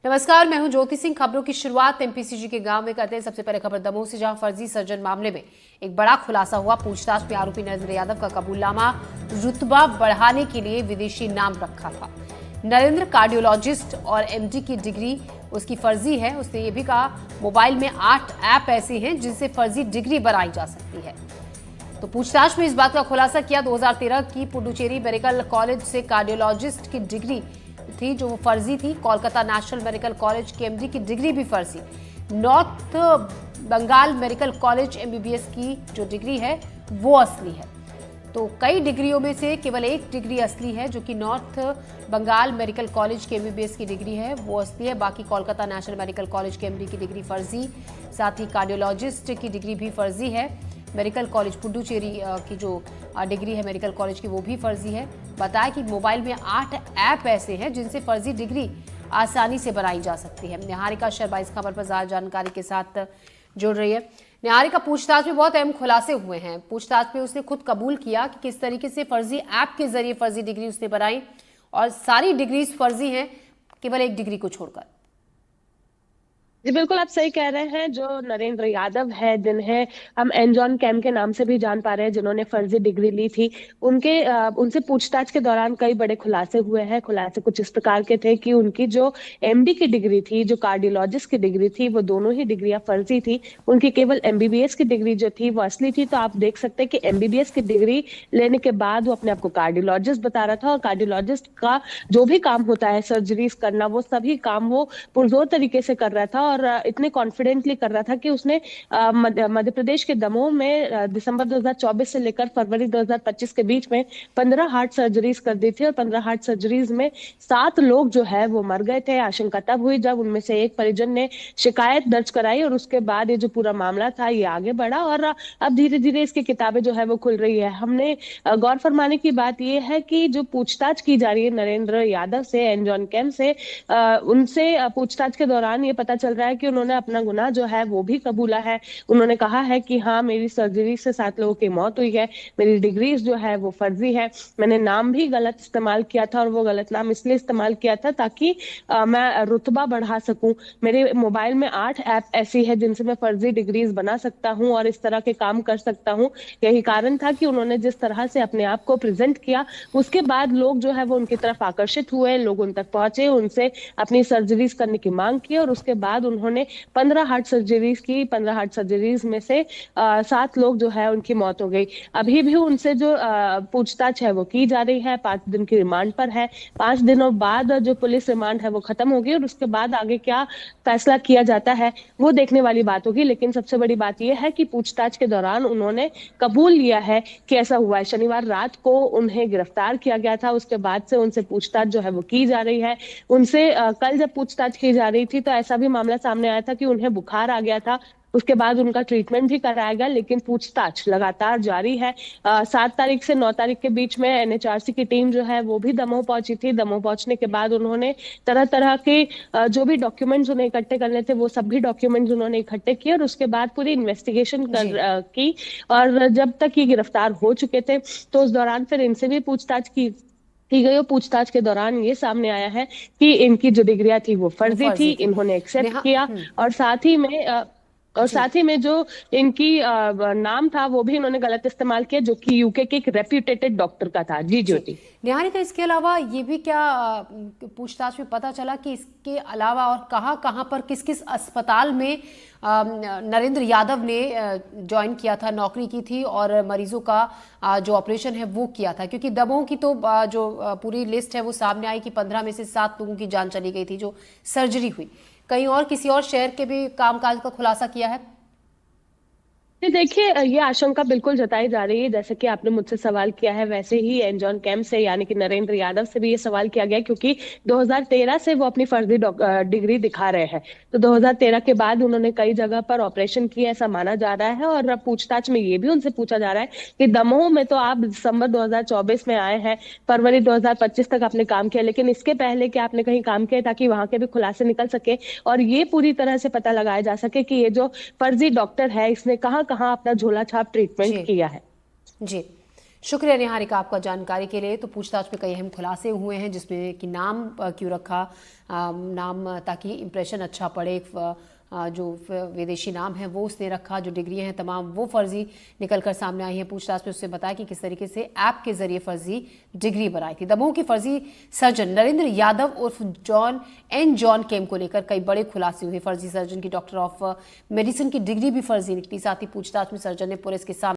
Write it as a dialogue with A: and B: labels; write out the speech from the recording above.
A: नमस्कार, मैं हूं ज्योति सिंह। खबरों की शुरुआत एमपीसीजी के गांव में करते हैं। सबसे पहले खबर दमोह से, जहां फर्जी सर्जन मामले में एक बड़ा खुलासा हुआ। पूछताछ में आरोपी नरेंद्र यादव का कबूलनामा रुतबा बढ़ाने के लिए विदेशी नाम रखा था। नरेंद्र कार्डियोलॉजिस्ट और एमडी की डिग्री उसकी फर्जी है। उसने ये भी कहा मोबाइल में 8 ऐप ऐसे हैं जिनसे फर्जी डिग्री बनाई जा सकती है। तो पूछताछ में इस बात का खुलासा किया 2013 की पुडुचेरी मेडिकल कॉलेज से कार्डियोलॉजिस्ट की डिग्री थी जो वो फर्जी थी। कोलकाता नेशनल मेडिकल कॉलेज की एमडी की डिग्री भी फर्जी। North Bengal medical college MBBS की जो डिग्री है वो असली है। तो कई डिग्रियों में से केवल एक डिग्री असली है, जो कि नॉर्थ बंगाल मेडिकल कॉलेज की एमबीबीएस की डिग्री है वो असली है। बाकी कोलकाता नेशनल मेडिकल कॉलेज के एमडी की डिग्री फर्जी, साथ ही कार्डियोलॉजिस्ट की डिग्री भी फर्जी है। मेडिकल कॉलेज पुडुचेरी की जो डिग्री है मेडिकल कॉलेज की वो भी फर्जी है। बताया कि मोबाइल में 8 ऐप ऐसे हैं जिनसे फर्जी डिग्री आसानी से बनाई जा सकती है। निहारिका शर्मा इस खबर पर ज्यादा जानकारी के साथ जुड़ रही है। निहारिका, पूछताछ में बहुत अहम खुलासे हुए हैं। पूछताछ में उसने खुद कबूल किया कि किस तरीके से फर्जी ऐप के जरिए फर्जी डिग्री उसने बनाई और सारी डिग्रीज फर्जी हैं केवल एक डिग्री को छोड़कर।
B: जी बिल्कुल, आप सही कह रहे हैं। जो नरेंद्र यादव है, जिन्हें हम एनजॉन कैम के नाम से भी जान पा रहे हैं, जिन्होंने फर्जी डिग्री ली थी, उनसे पूछताछ के दौरान कई बड़े खुलासे हुए हैं। खुलासे कुछ इस प्रकार के थे कि उनकी जो एमडी की डिग्री थी, जो कार्डियोलॉजिस्ट की डिग्री थी, वो दोनों ही डिग्रियां फर्जी थी। उनकी केवल एमबीबीएस की डिग्री जो थी वो असली थी। तो आप देख सकते हैं कि एमबीबीएस की डिग्री लेने के बाद वो अपने आप को कार्डियोलॉजिस्ट बता रहा था, और कार्डियोलॉजिस्ट का जो भी काम होता है, सर्जरीज करना, वो सभी काम वो पुरजोर तरीके से कर रहा था। और इतने कॉन्फिडेंटली कर रहा था कि उसने मध्य प्रदेश के दमोह में दिसंबर 2024 से लेकर फरवरी 2025 के बीच में 15 हार्ट सर्जरीज कर दी थी। और 15 हार्ट सर्जरीज में 7 लोग जो है वो मर गए थे। आशंका तब हुई जब उनमें से एक परिजन ने शिकायत दर्ज कराई, और उसके बाद ये जो पूरा मामला था ये आगे बढ़ा, और अब धीरे धीरे इसकी किताबें जो है वो खुल रही है। हमने गौर फरमाने की बात यह है कि जो पूछताछ की जा रही है नरेंद्र यादव से, एनजॉन कैम से, उनसे पूछताछ के दौरान ये पता चल रहा है कि उन्होंने अपना गुनाह जो है वो भी कबूला है। उन्होंने कहा है कि हाँ, मेरी सर्जरी से 7 लोगों की मौत हुई है, मेरी डिग्रीज जो है वो फर्जी है, मैंने नाम भी गलत इस्तेमाल किया था, और वो गलत नाम इसलिए इस्तेमाल किया था ताकि मैं रुतबा बढ़ा सकूं। मेरे मोबाइल में 8 ऐप ऐसी है जिनसे मैं फर्जी डिग्रीज बना सकता हूं और इस तरह के काम कर सकता हूं। यही कारण था कि उन्होंने जिस तरह से अपने आप को प्रेजेंट किया, उसके बाद लोग जो है वो उनकी तरफ आकर्षित हुए, लोग उन तक पहुंचे, उनसे अपनी सर्जरीज करने की मांग की, और उसके बाद उन्होंने 15 हार्ट सर्जरीज की। 15 हार्ट सर्जरीज में से 7 लोग जो है उनकी मौत हो गई। अभी भी उनसे जो पूछताछ है वो की जा रही है। 5 दिन की रिमांड पर है। 5 दिनों बाद जो पुलिस रिमांड है वो खत्म होगी, और उसके बाद आगे क्या फैसला किया जाता है वो देखने वाली बात होगी। लेकिन सबसे बड़ी बात यह है कि पूछताछ के दौरान उन्होंने कबूल लिया है कि ऐसा हुआ है। शनिवार रात को उन्हें गिरफ्तार किया गया था। उसके बाद से उनसे पूछताछ जो है वो की जा रही है। उनसे कल जब पूछताछ की जा रही थी तो ऐसा भी मामला सामने आया था कि उन्हें बुखार आ गया था। उसके बाद उनका ट्रीटमेंट भी कराया गया, लेकिन पूछताछ लगातार जारी है। 7 तारीख से 9 तारीख के बीच में एनएचआरसी की टीम जो है वो भी दमोह पहुंची थी। दमोह पहुंचने के बाद उन्होंने तरह तरह के जो भी डॉक्यूमेंट्स उन्हें इकट्ठे करने थे वो सभी डॉक्यूमेंट्स उन्होंने इकट्ठे किए, और उसके बाद पूरी इन्वेस्टिगेशन
A: जी,
B: की। और जब तक ये गिरफ्तार हो चुके थे तो उस दौरान फिर इनसे भी पूछताछ की गई। और पूछताछ के दौरान ये सामने आया है कि इनकी जो डिग्रियां थी वो
A: वो
B: फर्जी थी,
A: फर्जी थी।
B: इन्होंने एक्सेप्ट
A: नेहा,
B: किया। और साथ ही में
A: जी,
B: जो इनकी नाम था वो भी इन्होंने गलत इस्तेमाल किया, जो कि यूके के एक रेप्यूटेटेड डॉक्टर का था। जी
A: जी।
B: ज्योति।
A: निहारिका, इसके अलावा ये भी क्या पूछताछ में पता चला कि इसके अलावा और कहाँ कहाँ पर किस किस अस्पताल में नरेंद्र यादव ने ज्वाइन किया था, नौकरी की थी और मरीजों का जो ऑपरेशन है वो किया था? क्योंकि दमोह की तो जो पूरी लिस्ट है वो सामने आई कि 15 में से 7 लोगों की जान चली गई थी जो सर्जरी हुई। कहीं और किसी और शहर के भी कामकाज का खुलासा किया है?
B: जी देखिए, ये आशंका बिल्कुल जताई जा रही है। जैसे कि आपने मुझसे सवाल किया है, वैसे ही एनजॉन कैम से यानी कि नरेंद्र यादव से भी ये सवाल किया गया, क्योंकि 2013 से वो अपनी फर्जी डिग्री दिखा रहे हैं। तो 2013 के बाद उन्होंने कई जगह पर ऑपरेशन किए ऐसा माना जा रहा है। और अब पूछताछ में ये भी उनसे पूछा जा रहा है कि दमोह में तो आप दिसंबर 2024 में आए हैं, फरवरी 2025 तक आपने काम किया, लेकिन इसके पहले क्या आपने कहीं काम किया, ताकि वहां के भी खुलासे निकल सके और ये पूरी तरह से पता लगाया जा सके कि ये जो फर्जी डॉक्टर है इसने कहाँ कहाँ अपना झोला छाप ट्रीटमेंट
A: जी,
B: किया है।
A: जी। शुक्रिया निहारिका आपका जानकारी के लिए। तो पूछताछ में कई अहम खुलासे हुए हैं, जिसमें कि नाम क्यों रखा, नाम ताकि इम्प्रेशन अच्छा पड़े, जो विदेशी नाम है वो उसने रखा, जो डिग्रियां हैं तमाम वो फर्जी निकलकर सामने आई हैं। पूछताछ में उसने बताया कि किस तरीके से ऐप के जरिए फर्जी डिग्री बनाई थी। दमोह की फर्जी सर्जन नरेंद्र यादव उर्फ जॉन केम को लेकर कई बड़े खुलासे हुए। फर्जी सर्जन की डॉक्टर ऑफ मेडिसिन की डिग्री भी फर्जी निकली। साथ ही पूछताछ में सर्जन ने पुलिस के सामने